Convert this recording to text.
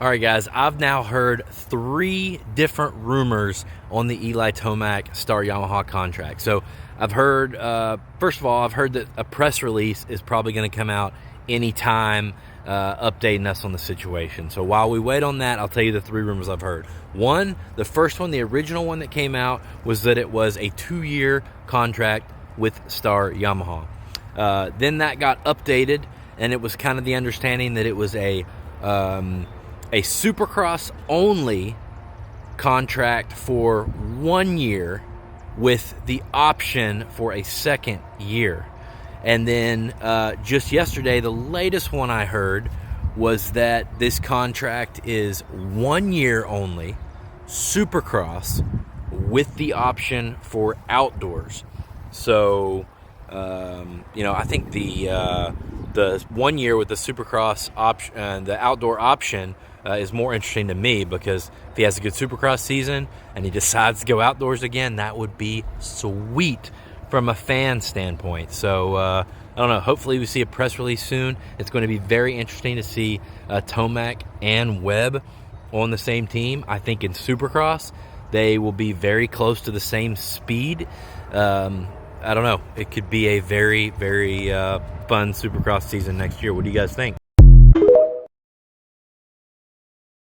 All right, guys, I've now heard 3 different rumors on the Eli Tomac Star Yamaha contract. So I've heard, first of all, I've heard that a press release is probably going to come out anytime, updating us on the situation. So while we wait on that, I'll tell you the 3 rumors I've heard. One, the first one, the original one that came out, was that it was a 2-year contract with Star Yamaha. Then that got updated, and it was kind of the understanding that it was a Supercross only contract for 1 year with the option for a 2nd year. And then just yesterday, the latest one I heard was that this contract is 1 year only, Supercross, with the option for outdoors. So, I think the 1 year with the Supercross option, the outdoor option, is more interesting to me, because if he has a good Supercross season and he decides to go outdoors again, that would be sweet from a fan standpoint. So I don't know, hopefully we see a press release soon. It's going to be very interesting to see Tomac and Webb on the same team. I think in Supercross they will be very close to the same speed. I don't know, it could be a very, very fun Supercross season next year. What do you guys think?